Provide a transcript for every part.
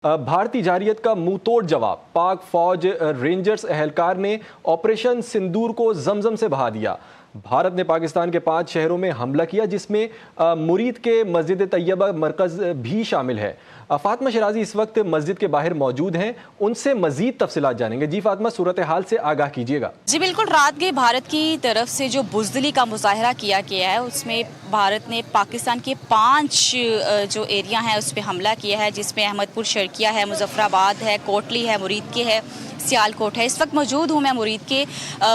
भारतीय जारियत का मुंह तोड़ जवाब। पाक फौज रेंजर्स एहलकार ने ऑपरेशन सिंदूर को जमजम से बहा दिया। भारत ने पाकिस्तान के 5 शहरों में हमला किया, जिसमें मुरीद के मस्जिद तैयबा मरकज भी शामिल है। फातिमा शिराजी इस वक्त मस्जिद के बाहर मौजूद हैं, उनसे मजीद तफसीलात जानेंगे। जी फातिमा, सूरत हाल से आगाह कीजिएगा। जी बिल्कुल, रात के भारत की तरफ से जो बुज़दिली का मुजाहरा किया गया है, उसमें भारत ने पाकिस्तान के 5 जो एरिया हैं उस पर हमला किया है, जिसमें अहमदपुर शर्किया है, मुजफ्फराबाद है, कोटली है, मुरीद के है, सियालकोट है। इस वक्त मौजूद हूँ मैं मुरीद के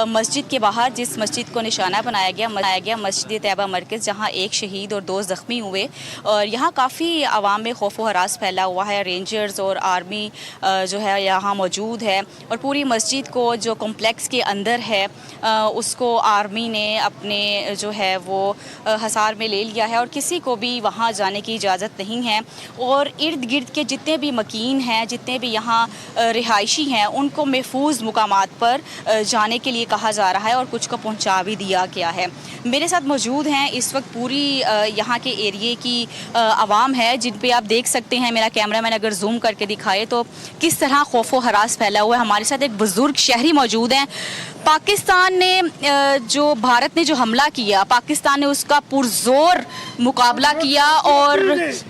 मस्जिद के बाहर, जिस मस्जिद को निशाना बनाया गया मस्जिद तैयबा मरकज़, जहाँ 1 शहीद और 2 ज़ख्मी हुए। और यहाँ काफ़ी आवाम में खौफ व हरास फैला हुआ है। रेंजर्स और आर्मी जो है यहाँ मौजूद है, और पूरी मस्जिद को जो कॉम्प्लेक्स के अंदर है उसको आर्मी ने अपने जो है वो हसार में ले लिया है, और किसी को भी वहाँ जाने की इजाज़त नहीं है। और इर्द गिर्द के जितने भी मकीन हैं, जितने भी यहाँ रिहायशी हैं, उनको महफूज मुकामात पर जाने के लिए कहा जा रहा है, और कुछ को पहुंचा भी दिया गया है। मेरे साथ मौजूद हैं इस वक्त पूरी यहाँ के एरिए की आवाम है, जिन पे आप देख सकते हैं। मेरा कैमरामैन अगर जूम करके दिखाए तो किस तरह खौफ व हरास फैला हुआ है। हमारे साथ एक बुजुर्ग शहरी मौजूद हैं। पाकिस्तान ने जो भारत ने जो हमला किया, पाकिस्तान ने उसका पुरजोर मुकाबला किया, और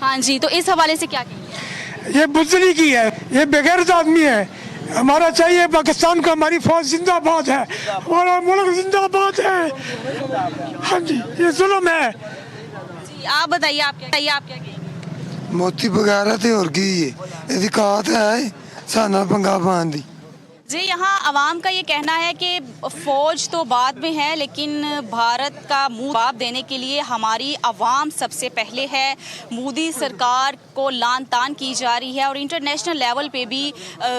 हाँ जी, तो इस हवाले से क्या कहेंगे? ये बुज़दिली की है, ये बेगैरत आदमी है। हमारा चाहिए पाकिस्तान को, हमारी फौज जिंदाबाद है, हमारा मुल्क जिंदाबाद है। हाँ जी, ये जुल्म है। जी आप बताइए, आप क्या कहेंगे? मोती बगैरत और की ये कात है साना पंगा पान दी। जी, यहाँ आवाम का ये कहना है कि फ़ौज तो बाद में है, लेकिन भारत का मुँह जवाब देने के लिए हमारी आवाम सबसे पहले है। मोदी सरकार को लान तान की जा रही है, और इंटरनेशनल लेवल पे भी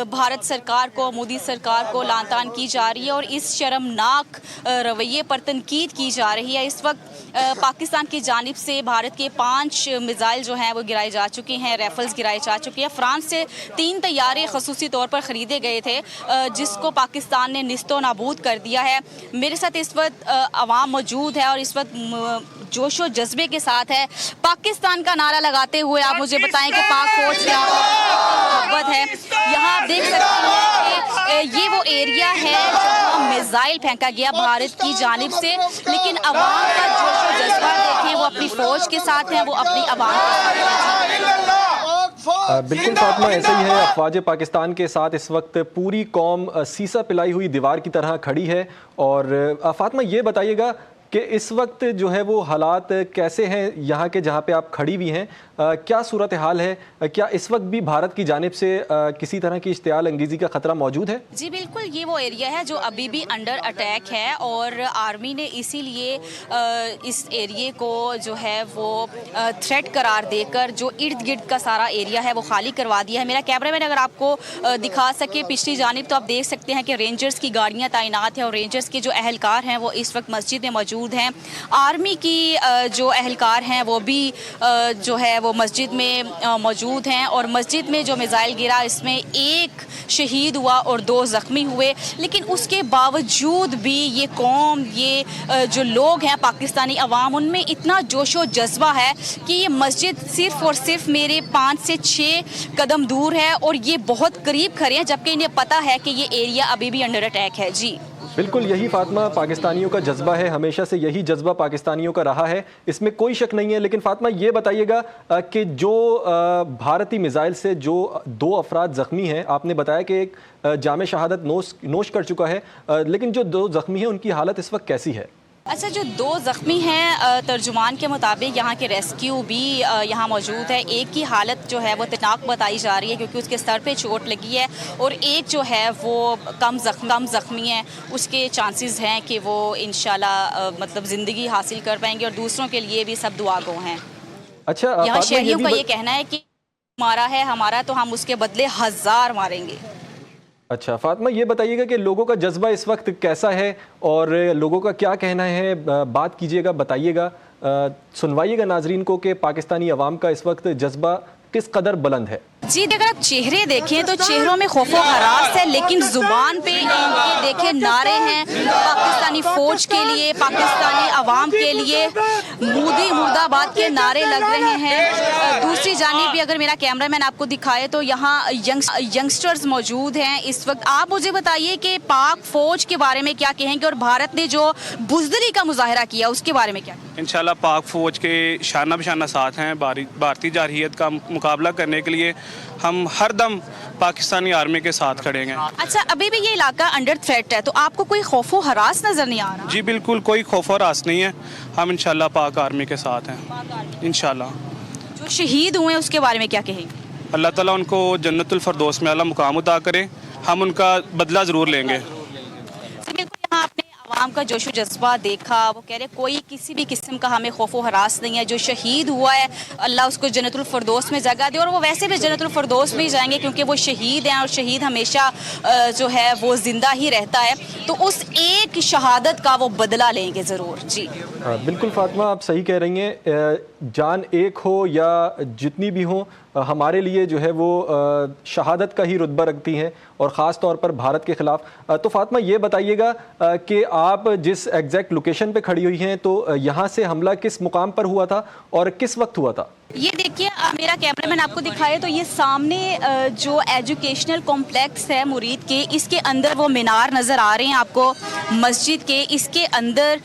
भारत सरकार को, मोदी सरकार को लान तान की जा रही है, और इस शर्मनाक रवैये पर तनकीद की जा रही है। इस वक्त पाकिस्तान की जानिब से भारत के 5 मिसाइल जो हैं वो गिराए जा चुके हैं, राइफल्स गिराए जा चुके हैं। फ्रांस से 3 तैयारे खसूसी तौर पर ख़रीदे गए थे, जिसको पाकिस्तान ने निस्तो नाबूद कर दिया है। मेरे साथ इस वक्त आवाम मौजूद है, और इस वक्त जोशो जज्बे के साथ है। पाकिस्तान का नारा लगाते हुए आप मुझे बताएं कि पाक फौज से मोहब्बत है। यहाँ आप देख सकते हैं कि ये वो एरिया है जहाँ मिसाइल फेंका गया भारत की जानिब से, लेकिन आवाम का जोशो जज्बा देखें, वो अपनी फौज के साथ है, वो अपनी आवाम के साथ है। बिल्कुल फातिमा, ऐसा ही है। अफवाज पाकिस्तान के साथ इस वक्त पूरी कौम सीसा पिलाई हुई दीवार की तरह खड़ी है। और फातिमा, ये बताइएगा कि इस वक्त जो है वो हालात कैसे हैं यहाँ के, जहाँ पे आप खड़ी हुई हैं? क्या सूरत हाल है? क्या इस वक्त भी भारत की जानिब से किसी तरह की इश्तियाल अंगेज़ी का ख़तरा मौजूद है? जी बिल्कुल, ये वो एरिया है जो अभी भी अंडर अटैक है, और आर्मी ने इसीलिए इस एरिए को जो है वो थ्रेट करार देकर जो इर्द गिर्द का सारा एरिया है वो खाली करवा दिया है। मेरा कैमरामैन अगर आपको दिखा सके पिछली जानिब, तो आप देख सकते हैं कि रेंजर्स की गाड़ियाँ तैनात हैं, और रेंजर्स के जो एहलकार हैं वो इस वक्त मस्जिद में मौजूद हैं। आर्मी की जो एहलकार हैं वो भी जो है वो मस्जिद में मौजूद हैं, और मस्जिद में जो मिसाइल गिरा इसमें 1 शहीद हुआ और 2 ज़ख्मी हुए। लेकिन उसके बावजूद भी ये कौम, ये जो लोग हैं पाकिस्तानी अवाम, उनमें इतना जोशो जज्बा है कि ये मस्जिद सिर्फ़ और सिर्फ मेरे 5 से 6 कदम दूर है, और ये बहुत करीब खड़े हैं, जबकि इन्हें पता है कि ये एरिया अभी भी अंडर अटैक है। जी बिल्कुल, यही फातिमा पाकिस्तानियों का जज्बा है, हमेशा से यही जज्बा पाकिस्तानियों का रहा है, इसमें कोई शक नहीं है। लेकिन फातिमा, ये बताइएगा कि जो भारतीय मिसाइल से जो 2 अफराद ज़ख्मी हैं, आपने बताया कि एक जामे शहादत नोश कर चुका है, लेकिन जो 2 ज़ख्मी हैं उनकी हालत इस वक्त कैसी है? अच्छा, जो 2 ज़ख्मी हैं, तर्जुमान के मुताबिक यहाँ के रेस्क्यू भी यहाँ मौजूद है। एक की हालत जो है वो तनाक बताई जा रही है, क्योंकि उसके सर पे चोट लगी है, और एक जो है वो कम ज़ख्मी है। उसके चांसेस हैं कि वो इंशाल्लाह मतलब ज़िंदगी हासिल कर पाएंगे, और दूसरों के लिए भी सब दुआ गो हैं। अच्छा, यहाँ शहरियों का ये कहना है कि मारा है हमारा, तो हम उसके बदले 1000 मारेंगे। अच्छा फातिमा, ये बताइएगा कि लोगों का जज्बा इस वक्त कैसा है, और लोगों का क्या कहना है? बात कीजिएगा, बताइएगा, सुनवाइएगा नाजरीन को कि पाकिस्तानी अवाम का इस वक्त जज्बा किस कदर बुलंद है। जी अगर आप चेहरे देखें तो चेहरों में खौफ व हरास है, लेकिन जुबान पे इनके देखे नारे हैं पाकिस्तानी फौज के लिए, पाकिस्तानी अवाम के लिए, मोदी मुर्दाबाद के नारे लग रहे हैं। दूसरी जानिब भी अगर मेरा कैमरामैन आपको दिखाए तो यहाँ यंगस्टर्स मौजूद हैं इस वक्त। आप मुझे बताइए कि पाक फौज के बारे में क्या कहेंगे और भारत ने जो बुज़दिली का मुजाहरा किया उसके बारे में क्या कहेंगे? इंशाल्लाह पाक फ़ौज के शाना बशाना साथ हैं। भारतीय जारहियत का मुकाबला करने के लिए हम हर दम पाकिस्तानी आर्मी के साथ खड़े हैं। अच्छा, अभी भी ये इलाका अंडर थ्रेट है, तो आपको कोई खौफो हरास नजर नहीं आ रहा? जी बिल्कुल, कोई खौफ और हरास नहीं है। हम इंशाल्लाह पाक आर्मी के साथ हैं इंशाल्लाह। जो शहीद हुए हैं उसके बारे में क्या कहेंगे? अल्लाह ताला उनको जन्नतुल फरदौस में आला मुकाम अता करे। हम उनका बदला ज़रूर लेंगे। बिल्कुल, यहाँ आपने आवाम का जोशो जज्बा देखा, वो कह रहे कोई किसी भी किस्म का हमें खौफ व हरास नहीं है। जो शहीद हुआ है अल्लाह उसको जन्नतुल फरदौस में जगह दे, और वो वैसे भी जन्नतुल फरदौस में ही जाएंगे क्योंकि वो शहीद हैं और शहीद हमेशा जो है वो ज़िंदा ही रहता है। तो उस एक शहादत का वो बदला लेंगे ज़रूर। जी बिल्कुल फातिमा, आप सही कह रही हैं। जान एक हो या जितनी भी हो, हमारे लिए जो है वो शहादत का ही रुतबा रखती हैं, और ख़ास तौर पर भारत के ख़िलाफ़। तो फातिमा ये बताइएगा कि आप जिस एग्जैक्ट लोकेशन पे खड़ी हुई हैं, तो यहाँ से हमला किस मुकाम पर हुआ था और किस वक्त हुआ था? ये देखिए, मेरा कैमरामैन आपको दिखाए तो ये सामने जो एजुकेशनल कॉम्प्लेक्स है मुरीद के, इसके अंदर वो मीनार नज़र आ रहे हैं आपको मस्जिद के। इसके अंदर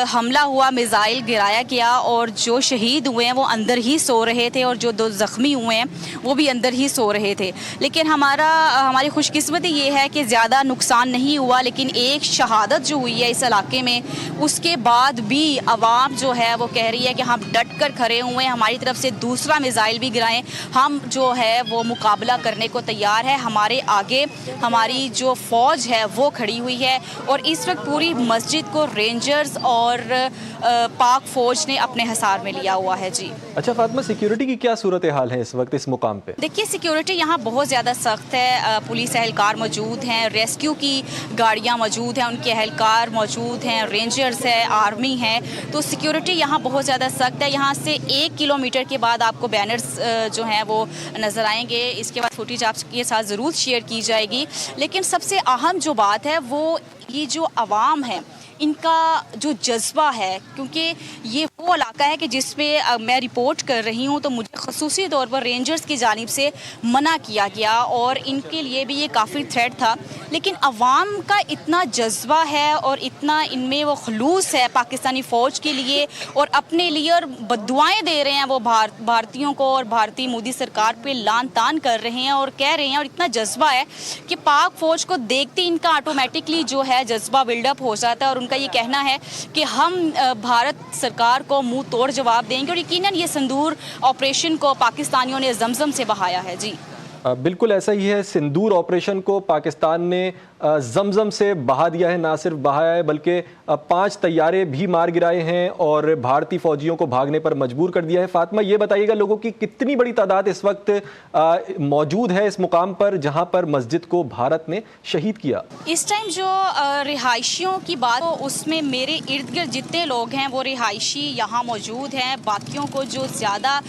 हमला हुआ, मिसाइल गिराया गया, और जो शहीद हुए हैं वो अंदर ही सो रहे थे, और जो 2 ज़ख्मी हुए हैं वो भी अंदर ही सो रहे थे। लेकिन हमारी खुशकिस्मती ये है कि ज़्यादा नुकसान नहीं हुआ, लेकिन एक शहादत जो हुई है इस इलाके में, उसके बाद भी आवाम जो है वो कह रही है कि हम डट कर खड़े हुए हैं, हमारी तरफ से दूसरा मिसाइल भी गिराएं, हम जो है वो मुकाबला करने को तैयार है। हमारे आगे हमारी जो फ़ौज है वो खड़ी हुई है, और इस वक्त पूरी मस्जिद को रेंजर्स और पाक फ़ौज ने अपने हिसार में लिया हुआ है। जी अच्छा फातिमा, सिक्योरिटी की क्या सूरत हाल है इस वक्त इस मुकाम पे? देखिए, सिक्योरिटी यहाँ बहुत ज़्यादा सख्त है। पुलिस एहलकार मौजूद हैं, रेस्क्यू की गाड़ियाँ मौजूद हैं, उनके एहलकार मौजूद हैं, रेंजर्स है, आर्मी है। तो सिक्योरिटी यहाँ बहुत ज़्यादा सख्त है। यहाँ से 1 किलोमीटर के बाद आपको बैनर्स जो हैं वो नज़र आएंगे। इसके बाद फुटेज आपके साथ ज़रूर शेयर की जाएगी। लेकिन सबसे अहम जो बात है वो ये जो आवाम है, इनका जो जज्बा है, क्योंकि ये वो इलाका है कि जिसमें मैं रिपोर्ट कर रही हूँ, तो मुझे ख़ुसूसी तौर पर रेंजर्स की जानिब से मना किया गया, और इनके लिए भी ये काफ़ी थ्रेट था। लेकिन अवाम का इतना जज्बा है और इतना इनमें वो खलूस है पाकिस्तानी फ़ौज के लिए और अपने लिए, और बद्दुआएँ दे रहे हैं वो भारतीयों को, और भारतीय मोदी सरकार पे लान तान कर रहे हैं और कह रहे हैं, और इतना जज्बा है कि पाक फ़ौज को देखते ही इनका ऑटोमेटिकली जो है जज्बा बिल्डअप हो जाता है, और उनका ये कहना है कि हम भारत सरकार को मुंह तोड़ जवाब देंगे। और यकीनन ये सिंदूर ऑपरेशन को पाकिस्तानियों ने जमजम से बहाया है। जी बिल्कुल ऐसा ही है। सिंदूर ऑपरेशन को पाकिस्तान ने जमजम से बहा दिया है। ना सिर्फ बहाया है बल्कि 5 तैयारे भी मार गिराए हैं और भारतीय फौजियों को भागने पर मजबूर कर दिया है। फातिमा, ये बताइएगा लोगों की कितनी बड़ी तादाद इस वक्त मौजूद है इस मुकाम पर जहां पर मस्जिद को भारत ने शहीद किया? इस टाइम जो रिहायशियों की बात हो, उसमें मेरे इर्द गिर्द जितने लोग हैं वो रिहायशी यहाँ मौजूद हैं। बाकियों को जो ज़्यादा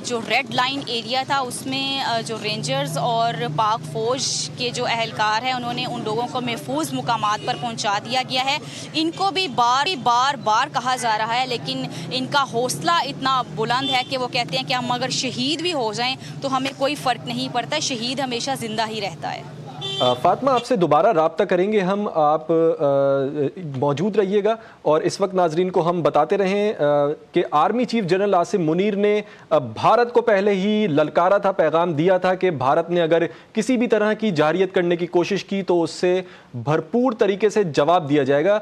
जो रेड लाइन एरिया था उसमें जो रेंजर्स और पाक फ़ौज के जो एहलकार हैं उन्होंने उन लोगों को महफूज मुकामात पर पहुंचा दिया गया है। इनको भी बार कहा जा रहा है, लेकिन इनका हौसला इतना बुलंद है कि वो कहते हैं कि हम अगर शहीद भी हो जाएं तो हमें कोई फ़र्क नहीं पड़ता, शहीद हमेशा ज़िंदा ही रहता है। फातिमा, आपसे दोबारा राब्ता करेंगे हम, आप मौजूद रहिएगा। और इस वक्त नाजरीन को हम बताते रहें कि army chief general Asim Munir ने भारत को पहले ही ललकारा था, पैगाम दिया था कि भारत ने अगर किसी भी तरह की जारहियत करने की कोशिश की तो उससे भरपूर तरीके से जवाब दिया जाएगा।